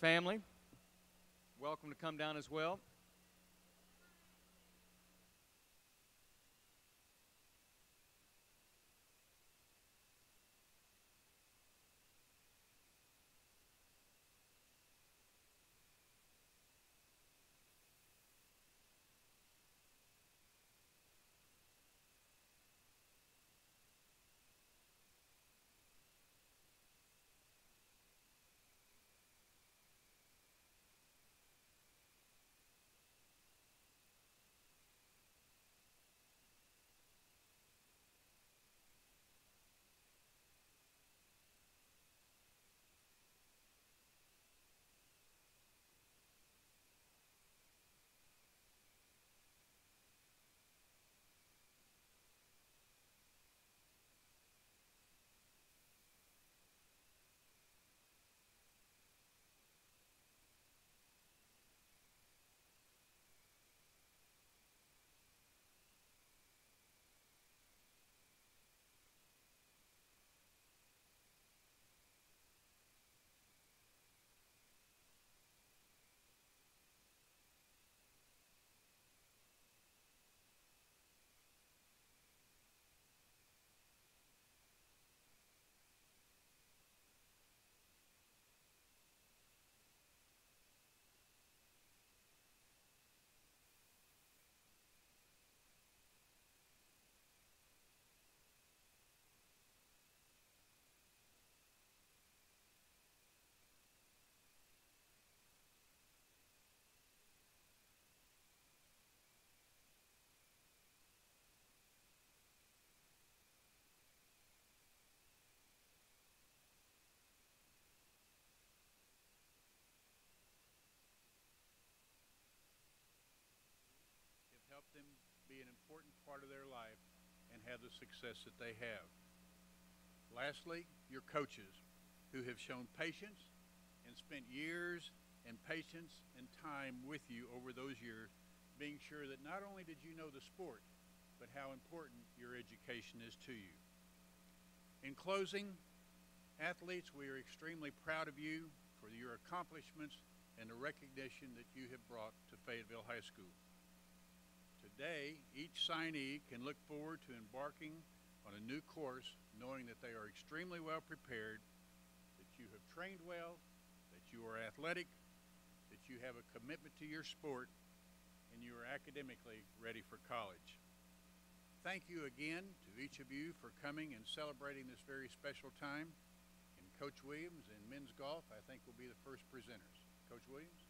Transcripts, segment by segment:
family, welcome to come down as well. Have helped them be an important part of their life and have the success that they have. Lastly, your coaches, who have shown patience and spent years and patience and time with you over those years, being sure that not only did you know the sport, but how important your education is to you. In closing, athletes, we are extremely proud of you for your accomplishments and the recognition that you have brought to Fayetteville High School. Today, each signee can look forward to embarking on a new course, knowing that they are extremely well prepared, that you have trained well, that you are athletic, that you have a commitment to your sport, and you are academically ready for college. Thank you again to each of you for coming and celebrating this very special time. And Coach Williams in men's golf, I think, will be the first presenters. Coach Williams?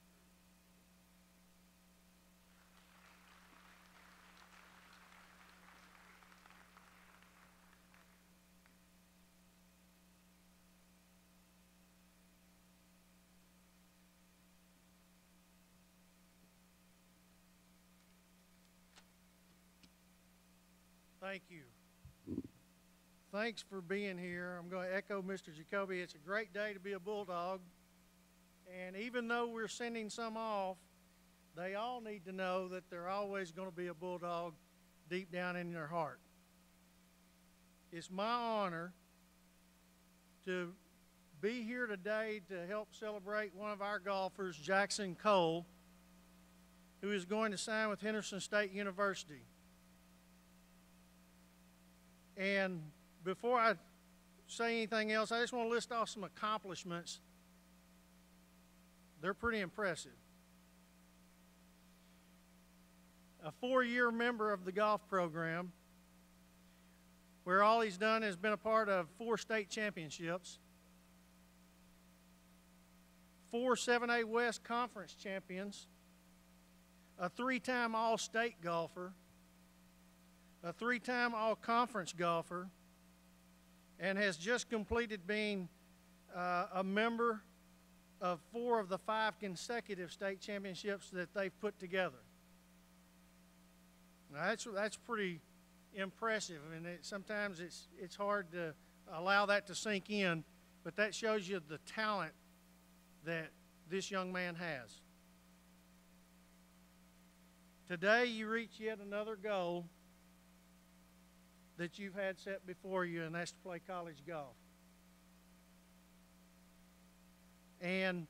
Thank you. Thanks for being here. I'm going to echo Mr. Jacoby. It's a great day to be a Bulldog. And even though we're sending some off, they all need to know that they're always going to be a Bulldog deep down in their heart. It's my honor to be here today to help celebrate one of our golfers, Jackson Cole, who is going to sign with Henderson State University. And before I say anything else, I just want to list off some accomplishments. They're pretty impressive. A 4-year member of the golf program, where all he's done is been a part of 4 state championships, 4 7A West Conference champions, a 3-time All-State golfer, a 3-time All-Conference golfer, and has just completed being a member of 4 of the 5 consecutive state championships that they've put together. Now that's pretty impressive, and sometimes it's hard to allow that to sink in, but that shows you the talent that this young man has. Today you reach yet another goal that you've had set before you, and that's to play college golf. And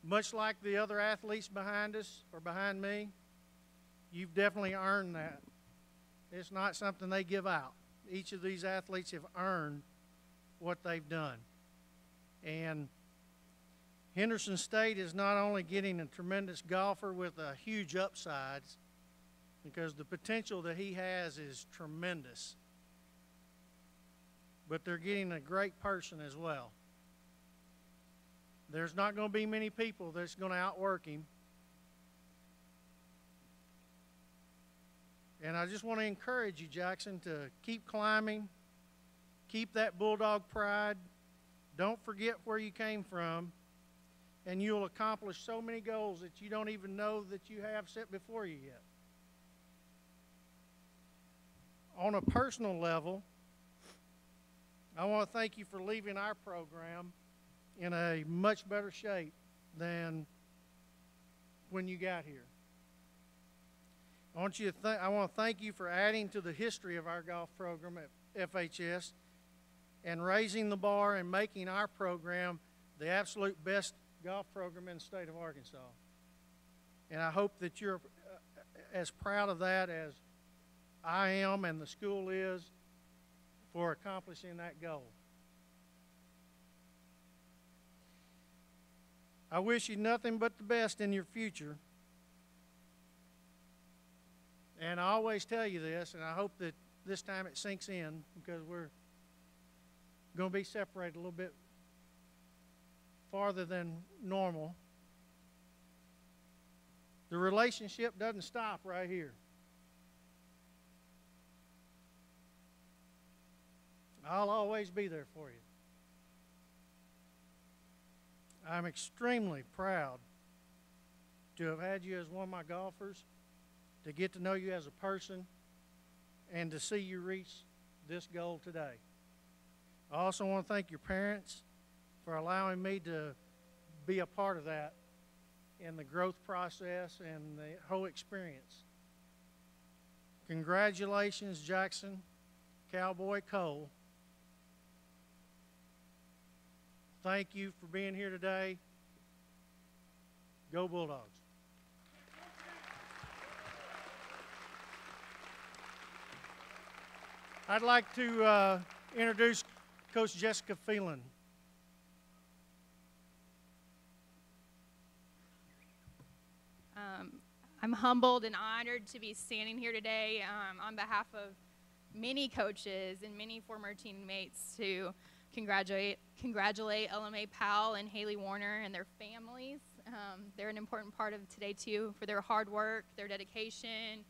much like the other athletes behind us or behind me, you've definitely earned that. It's not something they give out. Each of these athletes have earned what they've done. And Henderson State is not only getting a tremendous golfer with a huge upsides, because the potential that he has is tremendous, but they're getting a great person as well. There's not going to be many people that's going to outwork him. And I just want to encourage you, Jackson, to keep climbing, keep that Bulldog pride. Don't forget where you came from, and you'll accomplish so many goals that you don't even know that you have set before you yet. On a personal level, I want to thank you for leaving our program in a much better shape than when you got here. I want to thank you for adding to the history of our golf program at FHS and raising the bar and making our program the absolute best golf program in the state of Arkansas. And I hope that you're as proud of that as I am and the school is for accomplishing that goal. I wish you nothing but the best in your future. And I always tell you this, and I hope that this time it sinks in, because we're going to be separated a little bit farther than normal. The relationship doesn't stop right here. I'll always be there for you. I'm extremely proud to have had you as one of my golfers, to get to know you as a person, and to see you reach this goal today. I also want to thank your parents for allowing me to be a part of that in the growth process and the whole experience. Congratulations, Jackson Cowboy Cole. Thank you for being here today. Go Bulldogs. I'd like to introduce Coach Jessica Phelan. I'm humbled and honored to be standing here today on behalf of many coaches and many former teammates to congratulate LMA Powell and Hayley Warner and their families. They're an important part of today too, for their hard work, their dedication,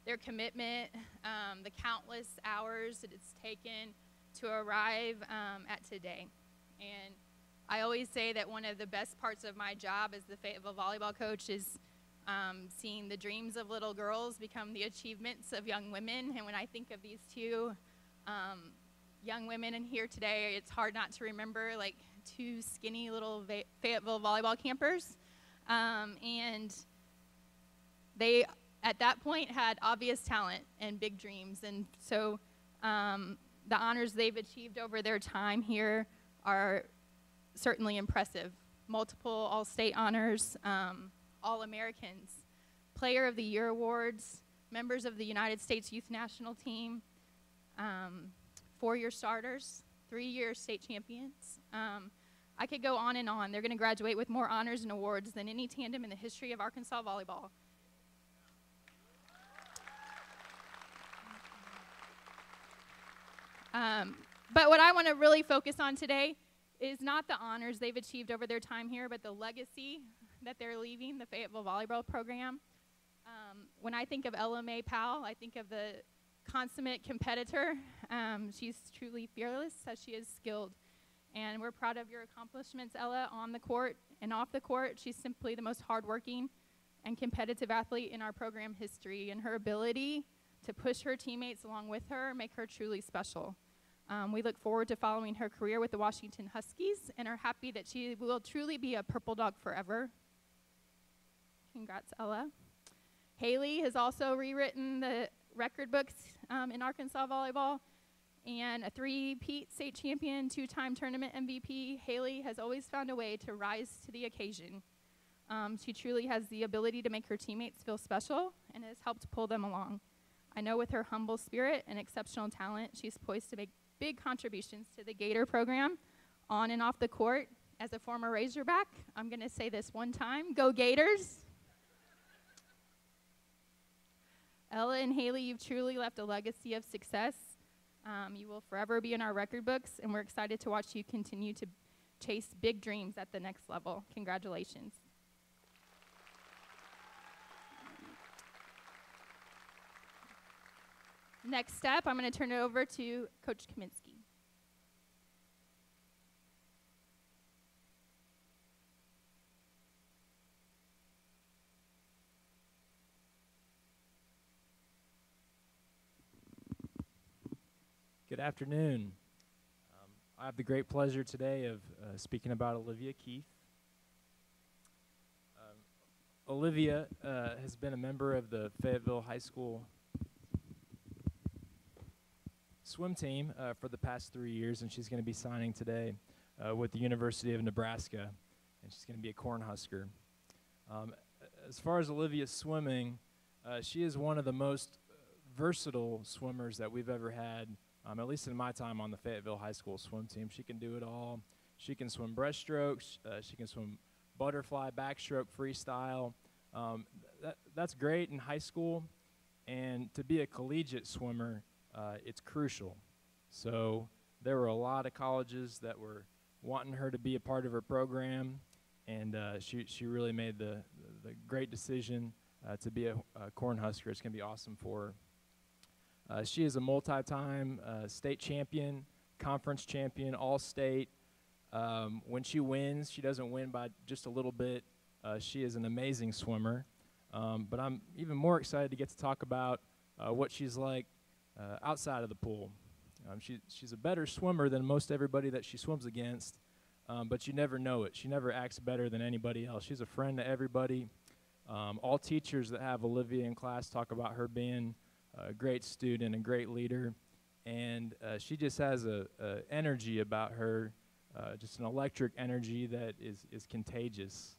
their commitment, the countless hours that it's taken to arrive at today. And I always say that one of the best parts of my job as the Fayetteville volleyball coach is seeing the dreams of little girls become the achievements of young women. And when I think of these two young women in here today, it's hard not to remember like two skinny little Fayetteville volleyball campers. And they, at that point, had obvious talent and big dreams. And so the honors they've achieved over their time here are certainly impressive. Multiple All-State honors, All-Americans, Player of the Year awards, members of the United States Youth National Team, 4-year starters, 3-year state champions. I could go on and on. They're going to graduate with more honors and awards than any tandem in the history of Arkansas volleyball. But what I want to really focus on today is not the honors they've achieved over their time here, but the legacy that they're leaving the Fayetteville volleyball program. When I think of LMA Powell, I think of the consummate competitor. She's truly fearless as she is skilled. And we're proud of your accomplishments, Ella, on the court and off the court. She's simply the most hardworking and competitive athlete in our program history, and her ability to push her teammates along with her make her truly special. We look forward to following her career with the Washington Huskies and are happy that she will truly be a Purple Dog forever. Congrats, Ella. Hayley has also rewritten the record books in Arkansas volleyball, and a 3-peat state champion, 2-time tournament MVP. Hayley has always found a way to rise to the occasion. She truly has the ability to make her teammates feel special and has helped pull them along. I know with her humble spirit and exceptional talent, she's poised to make big contributions to the Gator program on and off the court. As a former Razorback, I'm going to say this one time, go Gators! Ella and Hayley, you've truly left a legacy of success. You will forever be in our record books, and we're excited to watch you continue to chase big dreams at the next level. Congratulations. Next step, I'm going to turn it over to Coach Kaminsky. Good afternoon. I have the great pleasure today of speaking about Olivia Keith. Olivia has been a member of the Fayetteville High School swim team for the past 3 years, and she's going to be signing today with the University of Nebraska, and she's going to be a Cornhusker. As far as Olivia's swimming, she is one of the most versatile swimmers that we've ever had, at least in my time on the Fayetteville High School swim team. She can do it all. She can swim breaststrokes. She can swim butterfly, backstroke, freestyle. That's great in high school, and to be a collegiate swimmer, it's crucial. So there were a lot of colleges that were wanting her to be a part of her program, and she really made the great decision to be a Cornhusker. It's going to be awesome for her. She is a multi-time state champion, conference champion, all-state. When she wins, she doesn't win by just a little bit. She is an amazing swimmer. But I'm even more excited to get to talk about what she's like outside of the pool. She's a better swimmer than most everybody that she swims against, but you never know it. She never acts better than anybody else. She's a friend to everybody. All teachers that have Olivia in class talk about her being a great student, a great leader, and she just has a energy about her, just an electric energy that is contagious.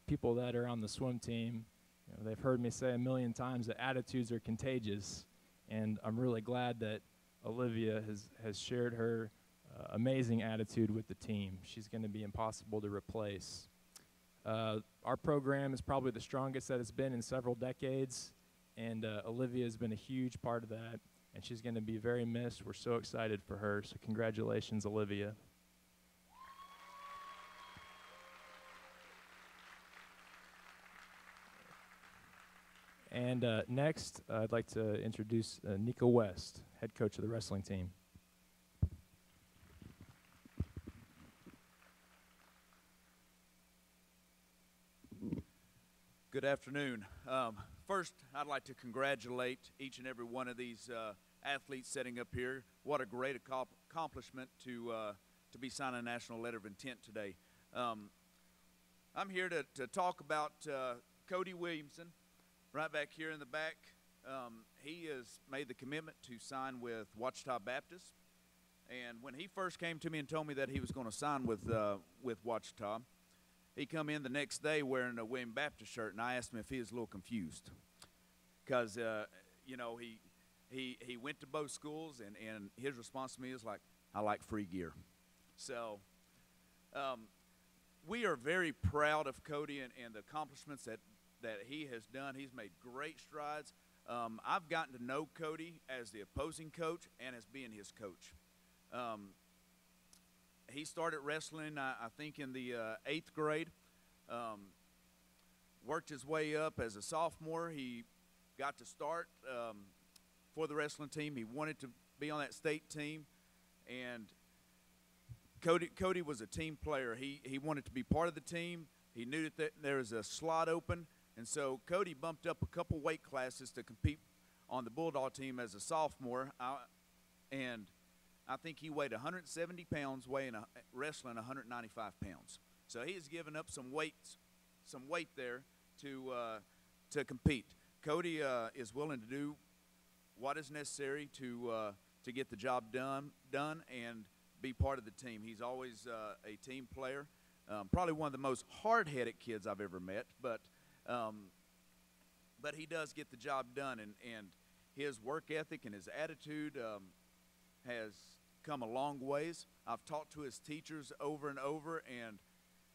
People that are on the swim team, they've heard me say a million times that attitudes are contagious, and I'm really glad that Olivia has shared her amazing attitude with the team. She's going to be impossible to replace. Our program is probably the strongest that it's been in several decades, and Olivia has been a huge part of that, and she's going to be very missed. We're so excited for her, so congratulations, Olivia. And next, I'd like to introduce Nico West, head coach of the wrestling team. Good afternoon. First, I'd like to congratulate each and every one of these athletes sitting up here. What a great accomplishment to be signing a national letter of intent today. I'm here to talk about Cody Williamson, right back here in the back. He has made the commitment to sign with Ouachita Baptist. And when he first came to me and told me that he was going to sign with Ouachita, he come in the next day wearing a William Baptist shirt, and I asked him if he was a little confused, because he went to both schools, and his response to me is like, "I like free gear." So we are very proud of Cody and the accomplishments that he has done. He's made great strides. I've gotten to know Cody as the opposing coach and as being his coach. He started wrestling, I think, in the 8th grade, worked his way up as a sophomore. He got to start for the wrestling team. He wanted to be on that state team, and Cody was a team player. He wanted to be part of the team. He knew that there was a slot open, and so Cody bumped up a couple weight classes to compete on the Bulldog team as a sophomore, and I think he weighed 170 pounds, wrestling 195 pounds. So he has given up some weight there to compete. Cody is willing to do what is necessary to get the job done and be part of the team. He's always a team player. Probably one of the most hard-headed kids I've ever met, but he does get the job done, and his work ethic and his attitude has come a long ways. I've talked to his teachers over and over,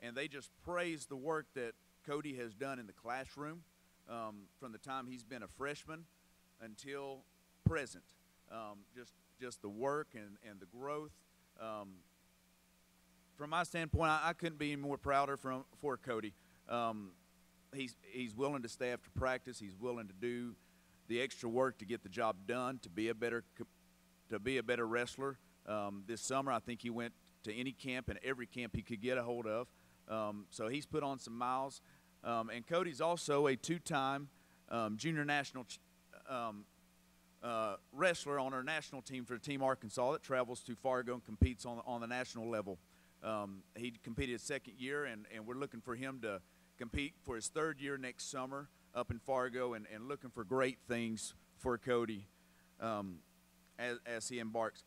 and they just praise the work that Cody has done in the classroom from the time he's been a freshman until present. Just the work and the growth. From my standpoint, I couldn't be more prouder for Cody. He's willing to stay after practice. He's willing to do the extra work to get the job done, to be a better wrestler. This summer, I think he went to any camp and every camp he could get a hold of. So he's put on some miles. And Cody's also a two-time junior national wrestler on our national team for Team Arkansas that travels to Fargo and competes on the national level. He competed his second year, and we're looking for him to compete for his third year next summer up in Fargo, and looking for great things for Cody as he embarks.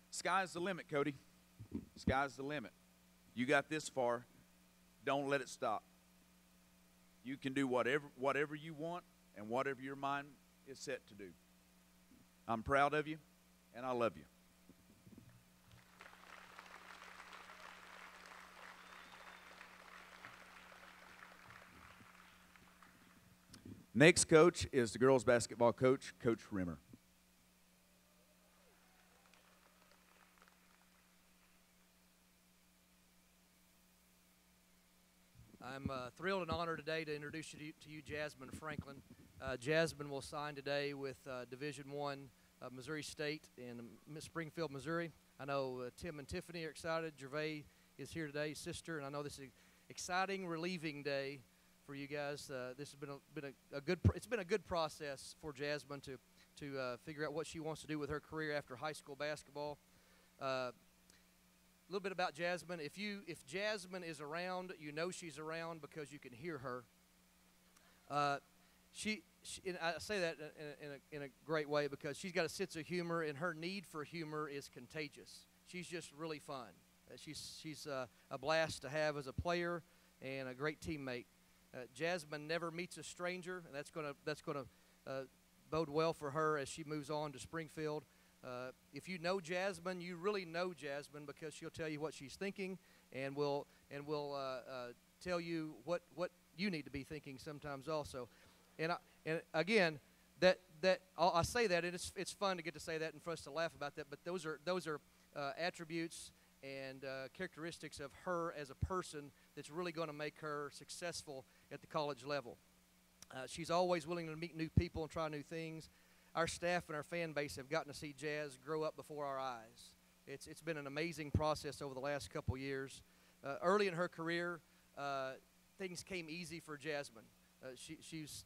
Sky's the limit, Cody. Sky's the limit. You got this far. Don't let it stop. You can do whatever you want and whatever your mind is set to do. I'm proud of you, and I love you. Next coach is the girls basketball coach, Coach Rimmer. I'm thrilled and honored today to introduce you to you, Jasmine Franklin. Jasmine will sign today with Division I Missouri State in Springfield, Missouri. I know Tim and Tiffany are excited. Gervais is here today, sister, and I know this is an exciting, relieving day for you guys. This has been a good process for Jasmine to figure out what she wants to do with her career after high school basketball. A little bit about Jasmine. If Jasmine is around, you know she's around because you can hear her. And I say that in a great way because she's got a sense of humor, and her need for humor is contagious. She's just really fun. She's a blast to have as a player and a great teammate. Jasmine never meets a stranger, and that's gonna bode well for her as she moves on to Springfield. If you know Jasmine, you really know Jasmine because she'll tell you what she's thinking, and will tell you what you need to be thinking sometimes also. And again, I say that, and it's fun to get to say that and for us to laugh about that. But those are attributes and characteristics of her as a person that's really going to make her successful at the college level. She's always willing to meet new people and try new things. Our staff and our fan base have gotten to see Jazz grow up before our eyes. It's been an amazing process over the last couple years. Early in her career, things came easy for Jasmine. She's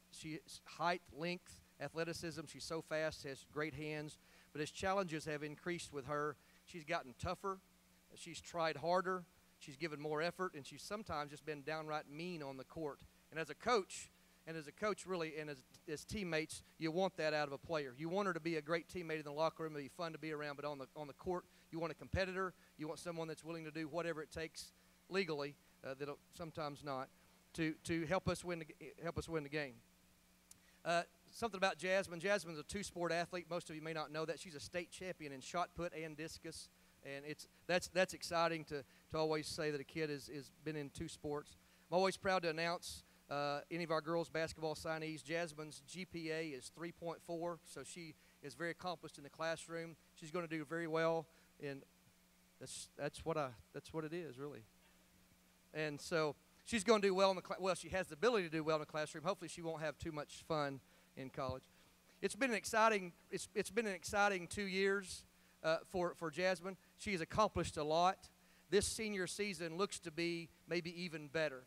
height, length, athleticism. She's so fast, has great hands. But as challenges have increased with her, she's gotten tougher. She's tried harder. She's given more effort, and she's sometimes just been downright mean on the court. And as a coach, really, and as teammates, you want that out of a player. You want her to be a great teammate in the locker room, to be fun to be around, but on the court, you want a competitor. You want someone that's willing to do whatever it takes legally, that'll sometimes not, to help us win the game. Something about Jasmine. Jasmine's a two-sport athlete. Most of you may not know that. She's a state champion in shot put and discus, and that's exciting to always say that a kid has been in two sports. I'm always proud to announce any of our girls basketball signees. Jasmine's GPA is 3.4, so she is very accomplished in the classroom. She's going to do very well, and that's what it is, really. And so she's going to do well in the she has the ability to do well in the classroom. Hopefully, she won't have too much fun in college. It's been an exciting 2 years for Jasmine. She's accomplished a lot. This senior season looks to be maybe even better.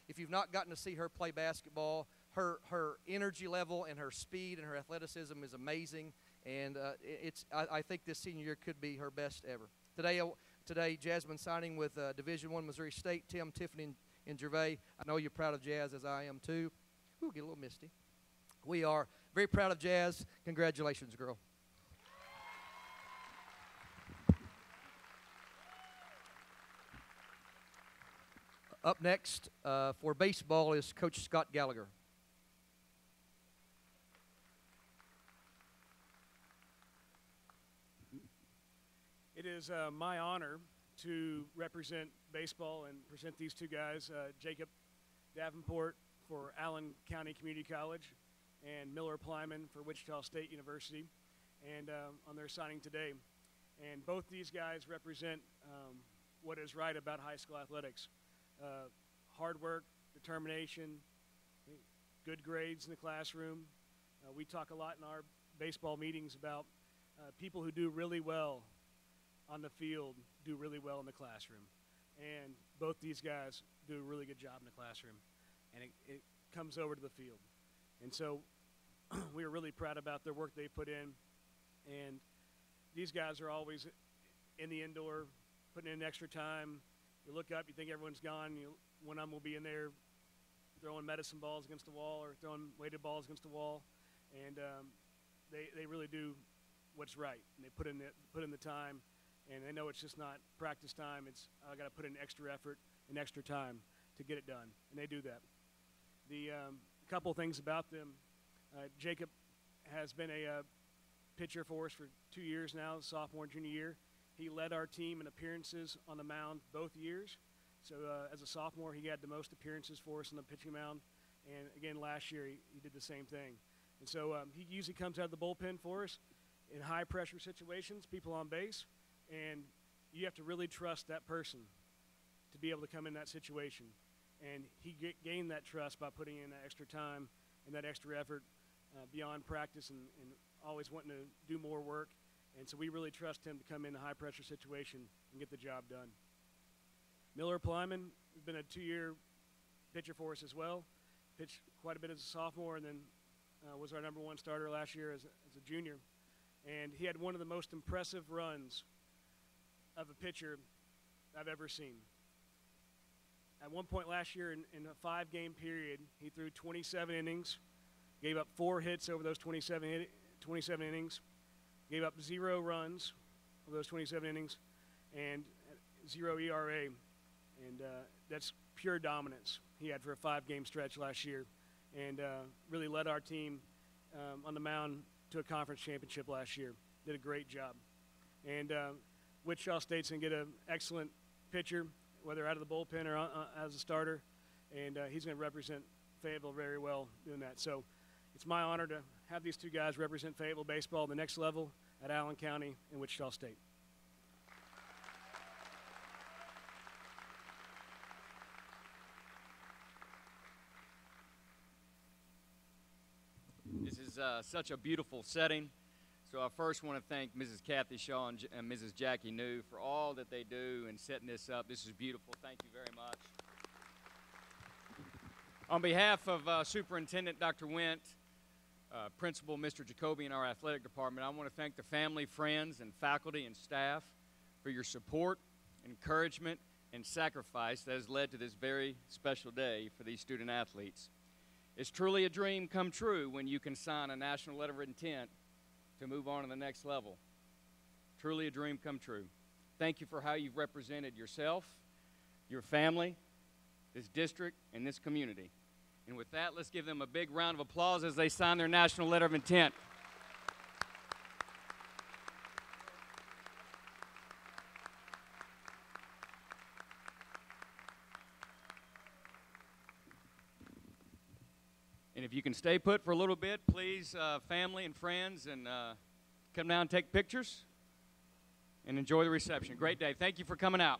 If you've not gotten to see her play basketball, her energy level and her speed and her athleticism is amazing, and I think this senior year could be her best ever. Today, Jasmine signing with Division I Missouri State. Tim, Tiffany, and Gervais. I know you're proud of Jazz, as I am too. Ooh, get a little misty. We are very proud of Jazz. Congratulations, girl. Up next for baseball is Coach Scott Gallagher. It is my honor to represent baseball and present these two guys, Jacob Davenport for Allen County Community College and Miller Plyman for Wichita State University, and on their signing today. And both these guys represent what is right about high school athletics. Hard work, determination, good grades in the classroom. We talk a lot in our baseball meetings about people who do really well on the field do really well in the classroom. And both these guys do a really good job in the classroom. And it comes over to the field. And so we are really proud about their work they put in. And these guys are always in the indoor, putting in extra time. You look up, you think everyone's gone. One of them will be in there throwing medicine balls against the wall or throwing weighted balls against the wall. And they really do what's right. And they put in the time. And they know it's just not practice time. It's I got to put in extra effort and extra time to get it done. And they do that. The couple things about them, Jacob has been a pitcher for us for 2 years now, sophomore and junior year. He led our team in appearances on the mound both years. So as a sophomore, he had the most appearances for us on the pitching mound. And again, last year, he did the same thing. And so he usually comes out of the bullpen for us in high-pressure situations, people on base. And you have to really trust that person to be able to come in that situation. And he gained that trust by putting in that extra time and that extra effort beyond practice and always wanting to do more work. And so we really trust him to come in a high-pressure situation and get the job done. Miller Plyman has been a 2-year pitcher for us as well. Pitched quite a bit as a sophomore and then was our #1 starter last year as a junior. And he had one of the most impressive runs of a pitcher I've ever seen. At one point last year in a 5-game period, he threw 27 innings, gave up 4 hits over those 27 innings, gave up 0 runs over those 27 innings, and 0 ERA. And that's pure dominance he had for a 5-game stretch last year, and really led our team on the mound to a conference championship last year. Did a great job. And Wichita State's going to get an excellent pitcher, whether out of the bullpen or as a starter, and he's going to represent Fayetteville very well doing that. So it's my honor to have these two guys represent Fayetteville baseball at the next level at Allen County and Wichita State. This is such a beautiful setting. So I first want to thank Mrs. Kathy Shaw and Mrs. Jackie New for all that they do in setting this up. This is beautiful. Thank you very much. On behalf of Superintendent Dr. Went, Principal Mr. Jacoby, and our athletic department, I want to thank the family, friends, and faculty and staff for your support, encouragement, and sacrifice that has led to this very special day for these student athletes. It's truly a dream come true when you can sign a national letter of intent to move on to the next level. Truly a dream come true. Thank you for how you've represented yourself, your family, this district, and this community. And with that, let's give them a big round of applause as they sign their national letter of intent. And if you can stay put for a little bit, please, family and friends, and come down and take pictures and enjoy the reception. Great day. Thank you for coming out.